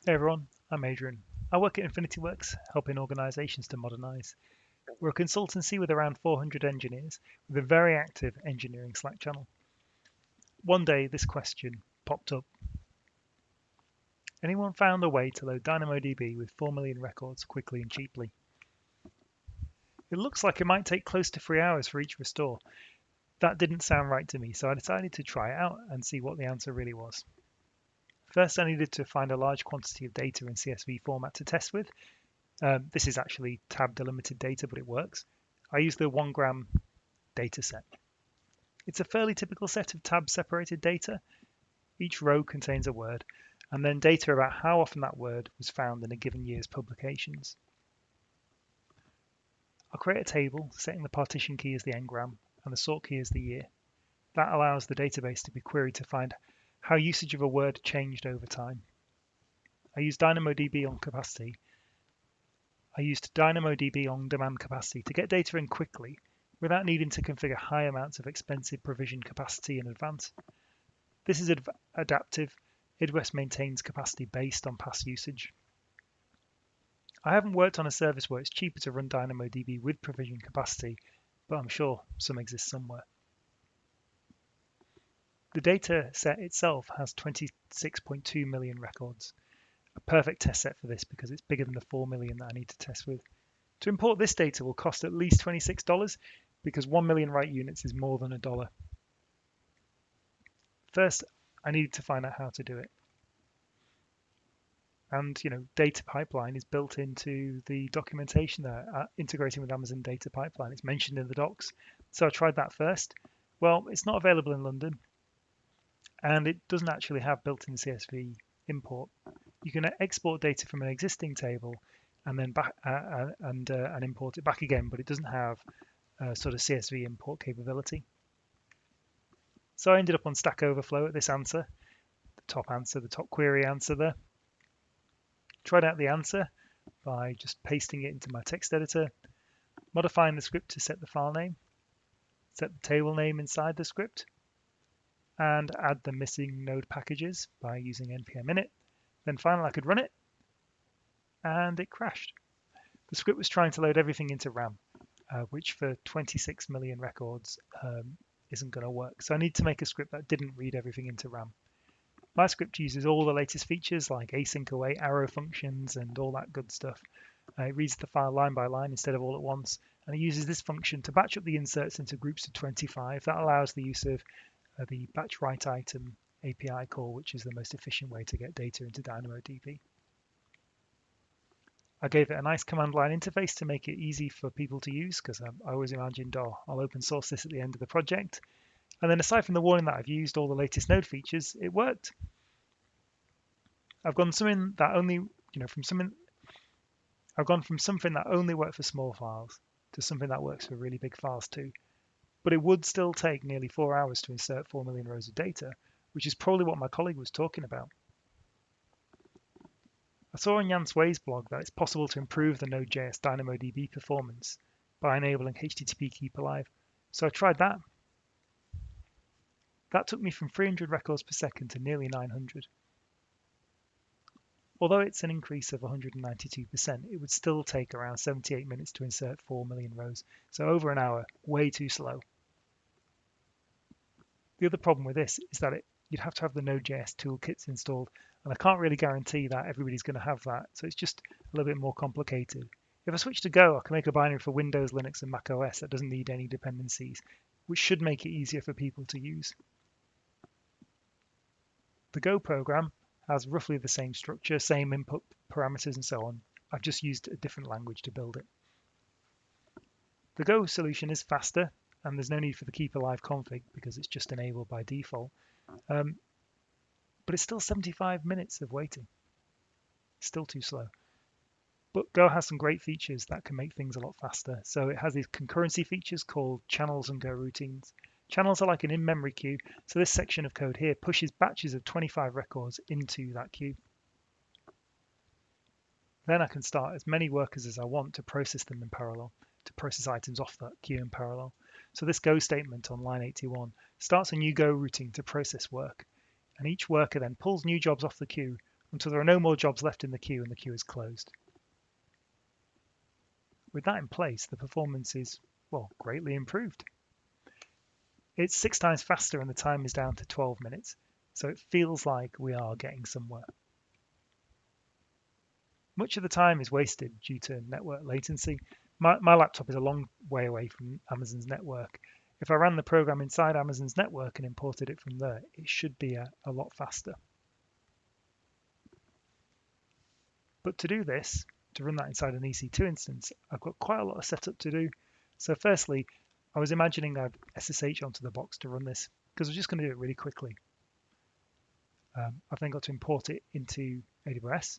Hey everyone, I'm Adrian. I work at InfinityWorks, helping organizations to modernize. We're a consultancy with around 400 engineers with a very active engineering Slack channel. One day, this question popped up. Anyone found a way to load DynamoDB with 4 million records quickly and cheaply? It looks like it might take close to 3 hours for each restore. That didn't sound right to me, so I decided to try it out and see what the answer really was. First, I needed to find a large quantity of data in CSV format to test with. This is actually tab delimited data, but it works. I use the 1 gram data set. It's a fairly typical set of tab separated data. Each row contains a word, and then data about how often that word was found in a given year's publications. I'll create a table setting the partition key as the ngram and the sort key as the year. That allows the database to be queried to find how usage of a word changed over time. I used DynamoDB on capacity. I used DynamoDB on demand capacity to get data in quickly without needing to configure high amounts of expensive provision capacity in advance. This is adaptive. AWS maintains capacity based on past usage. I haven't worked on a service where it's cheaper to run DynamoDB with provision capacity, but I'm sure some exist somewhere. The data set itself has 26.2 million records. A perfect test set for this because it's bigger than the 4 million that I need to test with. To import this data will cost at least $26 because 1 million write units is more than $1. First, I needed to find out how to do it. And data pipeline is built into the documentation there, integrating with Amazon Data Pipeline. It's mentioned in the docs. So I tried that first. Well, it's not available in London, and it doesn't actually have built-in CSV import. You can export data from an existing table and then back and import it back again, but it doesn't have sort of CSV import capability. So I ended up on Stack Overflow at this answer, the top query answer there. Tried out the answer by just pasting it into my text editor, modifying the script to set the file name, set the table name inside the script, and add the missing node packages by using npm init. Then finally I could run it, and it crashed. The script was trying to load everything into RAM, which for 26 million records isn't going to work. So I need to make a script that didn't read everything into RAM. My script uses all the latest features like async await, arrow functions, and all that good stuff. It reads the file line by line instead of all at once, and it uses this function to batch up the inserts into groups of 25. That allows the use of the batch write item API call, which is the most efficient way to get data into DynamoDB. I gave it a nice command line interface to make it easy for people to use, because I always imagined, I'll open source this at the end of the project. And then aside from the warning that I've used all the latest node features, it worked. I've gone something that only, I've gone from something that only worked for small files to something that works for really big files too. But it would still take nearly 4 hours to insert 4 million rows of data, which is probably what my colleague was talking about. I saw on Jan Sway's blog that it's possible to improve the Nodejs DynamoDB performance by enabling HTTP keep alive, so I tried that. That took me from 300 records per second to nearly 900. Although it's an increase of 192%, it would still take around 78 minutes to insert 4 million rows, so over an hour, way too slow. The other problem with this is that you'd have to have the Node.js toolkits installed, and I can't really guarantee that everybody's going to have that, so it's just a little bit more complicated. If I switch to Go, I can make a binary for Windows, Linux, and Mac OS that doesn't need any dependencies, which should make it easier for people to use. The Go program has roughly the same structure, same input parameters, and so on. I've just used a different language to build it. The Go solution is faster, and there's no need for the keep alive config because it's just enabled by default. But it's still 75 minutes of waiting. It's still too slow. But Go has some great features that can make things a lot faster. So it has these concurrency features called channels and Go routines. Channels are like an in-memory queue, so this section of code here pushes batches of 25 records into that queue. Then I can start as many workers as I want to process them in parallel, to process items off that queue in parallel. So this Go statement on line 81 starts a new Go routine to process work, and each worker then pulls new jobs off the queue, until there are no more jobs left in the queue and the queue is closed. With that in place, the performance is, well, greatly improved. It's 6 times faster and the time is down to 12 minutes, so it feels like we are getting somewhere. Much of the time is wasted due to network latency. My laptop is a long way away from Amazon's network. If I ran the program inside Amazon's network and imported it from there, it should be a lot faster. But to do this, to run that inside an EC2 instance, I've got quite a lot of setup to do. So firstly, I was imagining I'd SSH onto the box to run this, because I'm just going to do it really quickly. I've then got to import it into AWS.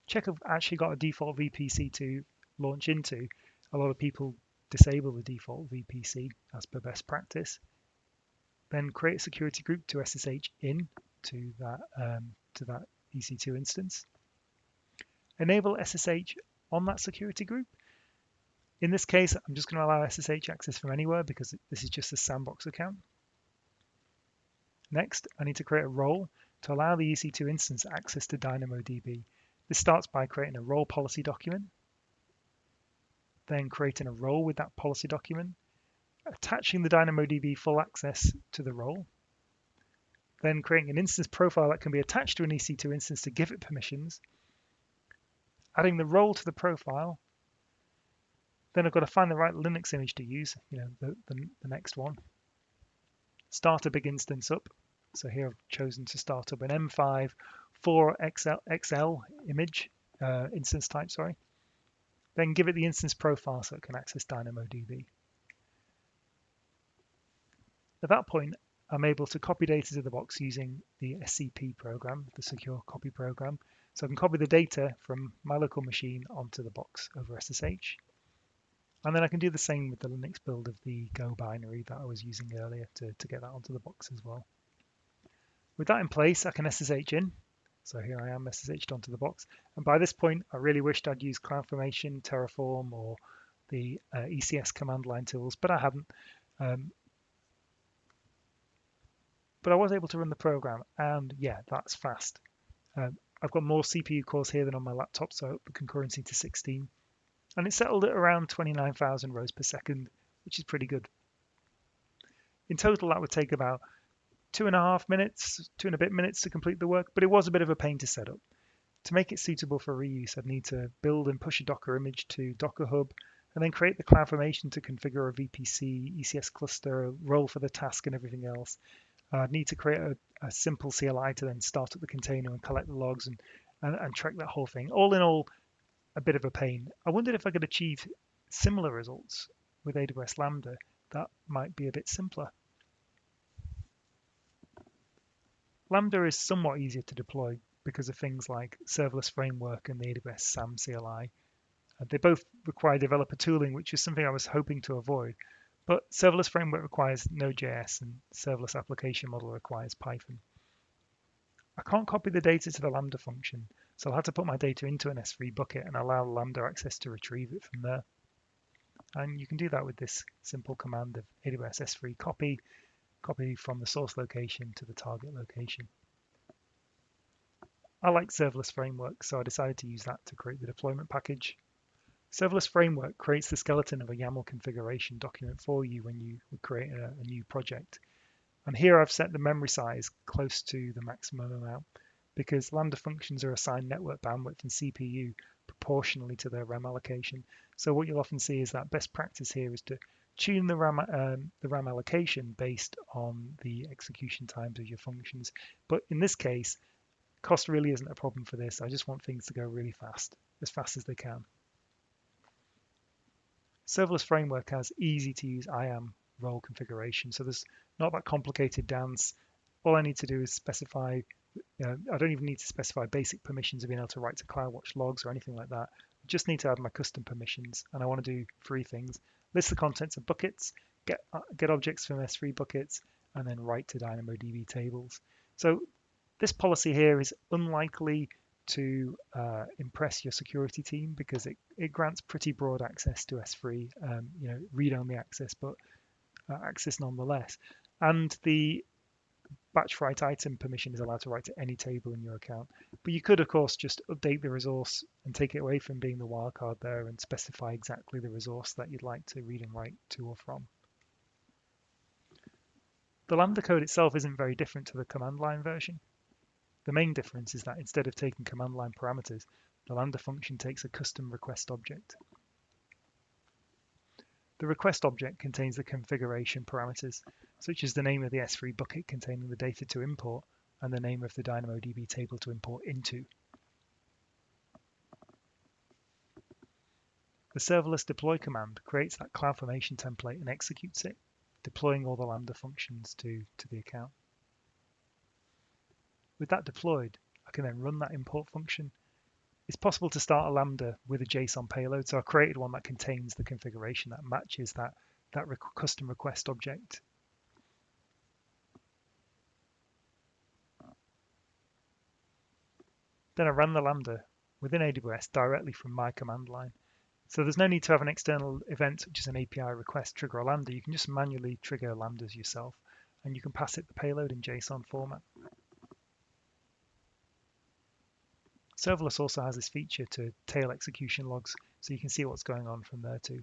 Check I've actually got a default VPC to launch into. A lot of people disable the default VPC as per best practice. Then create a security group to SSH in to that EC2 instance. Enable SSH on that security group. In this case, I'm just going to allow SSH access from anywhere because this is just a sandbox account. Next, I need to create a role to allow the EC2 instance access to DynamoDB. This starts by creating a role policy document, then creating a role with that policy document, attaching the DynamoDB full access to the role, then creating an instance profile that can be attached to an EC2 instance to give it permissions, adding the role to the profile. Then I've got to find the right Linux image to use, the next one. Start a big instance up. So here I've chosen to start up an M5 4XL image, instance type, sorry. Then give it the instance profile so it can access DynamoDB. At that point, I'm able to copy data to the box using the SCP program, the secure copy program. So I can copy the data from my local machine onto the box over SSH. And then I can do the same with the Linux build of the Go binary that I was using earlier to get that onto the box as well. With that in place, I can SSH in. So here I am SSH'd onto the box. And by this point, I really wished I'd used CloudFormation, Terraform, or the ECS command line tools, but I hadn't. But I was able to run the program, and yeah, that's fast. I've got more CPU cores here than on my laptop, so I up the concurrency to 16. And it settled at around 29,000 rows per second, which is pretty good. In total, that would take about 2.5 minutes, 2 and a bit minutes to complete the work, but it was a bit of a pain to set up. To make it suitable for reuse, I'd need to build and push a Docker image to Docker Hub, and then create the CloudFormation to configure a VPC, ECS cluster, role for the task, and everything else. I'd need to create a simple CLI to then start up the container and collect the logs and track that whole thing. All in all, a bit of a pain. I wondered if I could achieve similar results with AWS Lambda. That might be a bit simpler. Lambda is somewhat easier to deploy because of things like serverless framework and the AWS SAM CLI. They both require developer tooling, which is something I was hoping to avoid. But serverless framework requires Nodejs and serverless application model requires Python. I can't copy the data to the Lambda function, so I'll have to put my data into an S3 bucket and allow Lambda access to retrieve it from there. And you can do that with this simple command of AWS S3 copy from the source location to the target location. I like serverless framework, so I decided to use that to create the deployment package. Serverless framework creates the skeleton of a YAML configuration document for you when you create a new project. And here I've set the memory size close to the maximum amount because Lambda functions are assigned network bandwidth and CPU proportionally to their RAM allocation. So what you'll often see is that best practice here is to tune the RAM allocation based on the execution times of your functions. But in this case, cost really isn't a problem for this. I just want things to go really fast as they can. Serverless framework has easy to use IAM role configuration, so there's not that complicated dance. All I need to do is specify, I don't even need to specify basic permissions of being able to write to CloudWatch logs or anything like that. I just need to add my custom permissions, and I want to do 3 things. List the contents of buckets, get objects from S3 buckets, and then write to DynamoDB tables. So this policy here is unlikely to impress your security team because it grants pretty broad access to S3, read-only access, but access nonetheless. And the batch write item permission is allowed to write to any table in your account. But you could, of course, just update the resource and take it away from being the wildcard there and specify exactly the resource that you'd like to read and write to or from. The Lambda code itself isn't very different to the command line version. The main difference is that instead of taking command line parameters, the Lambda function takes a custom request object. The request object contains the configuration parameters, such as the name of the S3 bucket containing the data to import and the name of the DynamoDB table to import into. The serverless deploy command creates that CloudFormation template and executes it, deploying all the Lambda functions to the account. With that deployed, I can then run that import function. It's possible to start a Lambda with a JSON payload, so I created one that contains the configuration that matches that custom request object. Then I ran the Lambda within AWS directly from my command line. So there's no need to have an external event, such as an API request, trigger a Lambda. You can just manually trigger Lambdas yourself, and you can pass it the payload in JSON format. Serverless also has this feature to tail execution logs, so you can see what's going on from there too.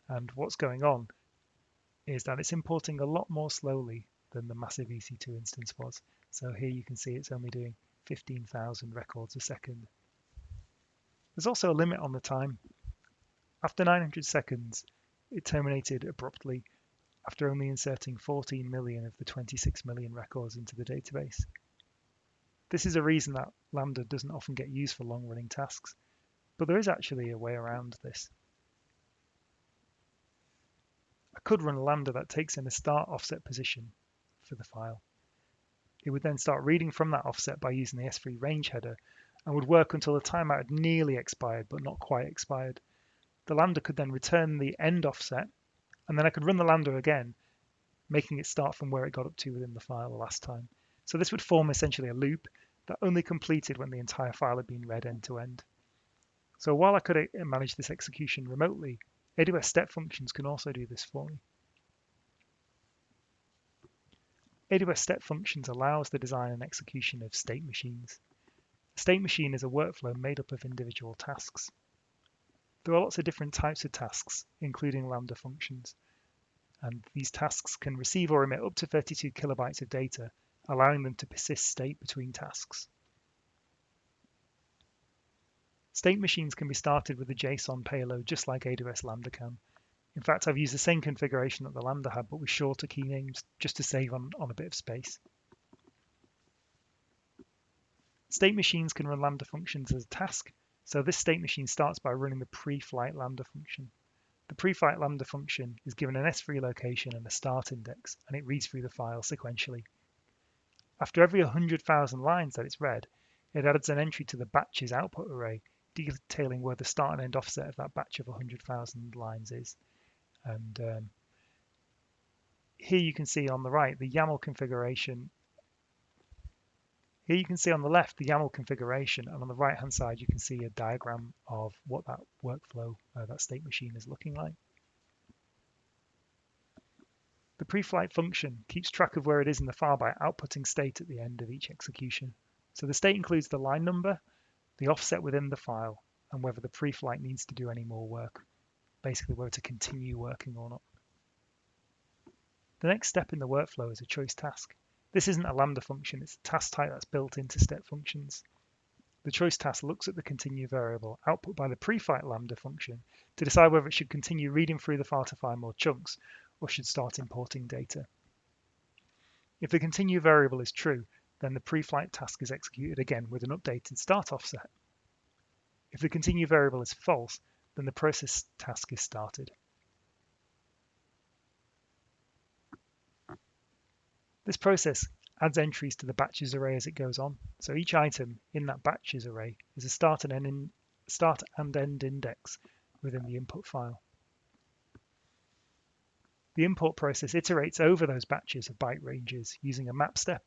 And what's going on is that it's importing a lot more slowly than the massive EC2 instance was. So here you can see it's only doing 15,000 records a second. There's also a limit on the time. After 900 seconds, it terminated abruptly after only inserting 14 million of the 26 million records into the database. This is a reason that Lambda doesn't often get used for long-running tasks, but there is actually a way around this. I could run a Lambda that takes in a start offset position for the file. It would then start reading from that offset by using the S3 range header and would work until the timeout had nearly expired but not quite expired. The Lambda could then return the end offset, and then I could run the Lambda again, making it start from where it got up to within the file the last time. So this would form essentially a loop that only completed when the entire file had been read end to end. So while I could manage this execution remotely, AWS step functions can also do this for me. AWS step functions allows the design and execution of state machines. A state machine is a workflow made up of individual tasks. There are lots of different types of tasks, including Lambda functions, and these tasks can receive or emit up to 32 kilobytes of data, allowing them to persist state between tasks. State machines can be started with a JSON payload, just like AWS Lambda can. In fact, I've used the same configuration that the Lambda had, but with shorter key names, just to save on a bit of space. State machines can run Lambda functions as a task, so this state machine starts by running the Preflight Lambda function. The Preflight Lambda function is given an S3 location and a start index, and it reads through the file sequentially. After every 100,000 lines that it's read, it adds an entry to the batches output array, detailing where the start and end offset of that batch of 100,000 lines is. And here you can see on the right the YAML configuration. Here you can see on the left the YAML configuration, and on the right hand side you can see a diagram of what that workflow, that state machine is looking like. The preflight function keeps track of where it is in the file by outputting state at the end of each execution. So the state includes the line number, the offset within the file, and whether the preflight needs to do any more work, basically whether to continue working or not. The next step in the workflow is a choice task. This isn't a Lambda function, it's a task type that's built into step functions. The choice task looks at the continue variable output by the preflight Lambda function to decide whether it should continue reading through the file to find more chunks or should start importing data. If the continue variable is true, then the preflight task is executed again with an updated start offset. If the continue variable is false, then the process task is started. This process adds entries to the batches array as it goes on. So each item in that batches array is a start and end index within the input file. The import process iterates over those batches of byte ranges using a map step.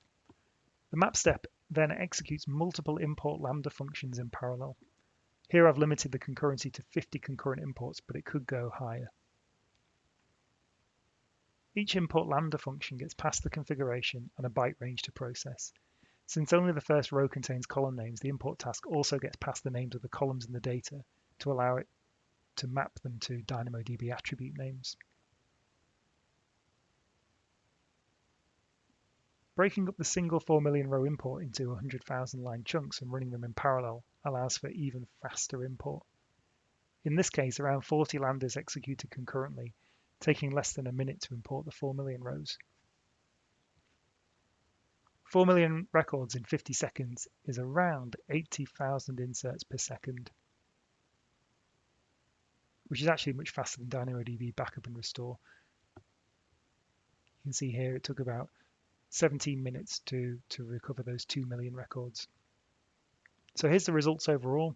The map step then executes multiple import Lambda functions in parallel. Here I've limited the concurrency to 50 concurrent imports, but it could go higher. Each import Lambda function gets passed the configuration and a byte range to process. Since only the first row contains column names, the import task also gets passed the names of the columns in the data to allow it to map them to DynamoDB attribute names. Breaking up the single 4 million row import into 100,000 line chunks and running them in parallel allows for even faster import. In this case, around 40 lambdas executed concurrently, taking less than a minute to import the 4 million rows. 4 million records in 50 seconds is around 80,000 inserts per second, which is actually much faster than DynamoDB backup and restore. You can see here it took about 17 minutes to recover those 2 million records. So here's the results overall.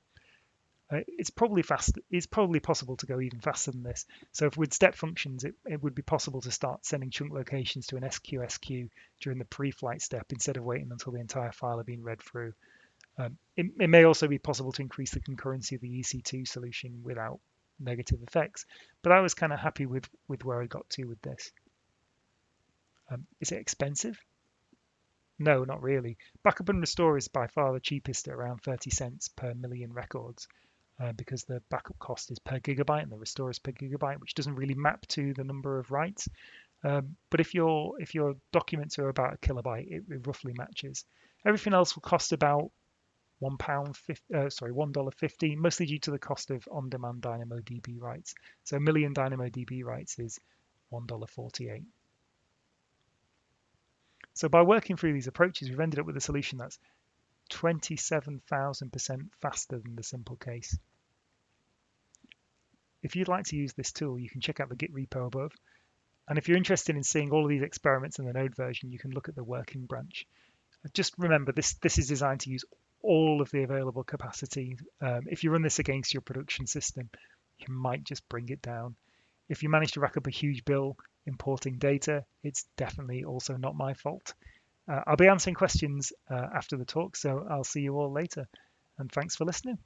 It's probably possible to go even faster than this. So if with step functions, it would be possible to start sending chunk locations to an SQSQ during the pre-flight step instead of waiting until the entire file had been read through. It may also be possible to increase the concurrency of the EC2 solution without negative effects, but I was kind of happy with where I got to with this. Is it expensive? No, not really. Backup and restore is by far the cheapest at around 30 cents per million records. Because the backup cost is per gigabyte and the restore is per gigabyte, which doesn't really map to the number of writes. But if your documents are about a kilobyte, it roughly matches. Everything else will cost about $1.50, mostly due to the cost of on-demand DynamoDB writes. So a million DynamoDB writes is $1.48. So by working through these approaches, we've ended up with a solution that's 27,000% faster than the simple case. If you'd like to use this tool, you can check out the Git repo above. And if you're interested in seeing all of these experiments in the Node version, you can look at the working branch. Just remember, this is designed to use all of the available capacity. If you run this against your production system, you might just bring it down. If you manage to rack up a huge bill importing data, it's definitely also not my fault. I'll be answering questions after the talk, so I'll see you all later. And thanks for listening.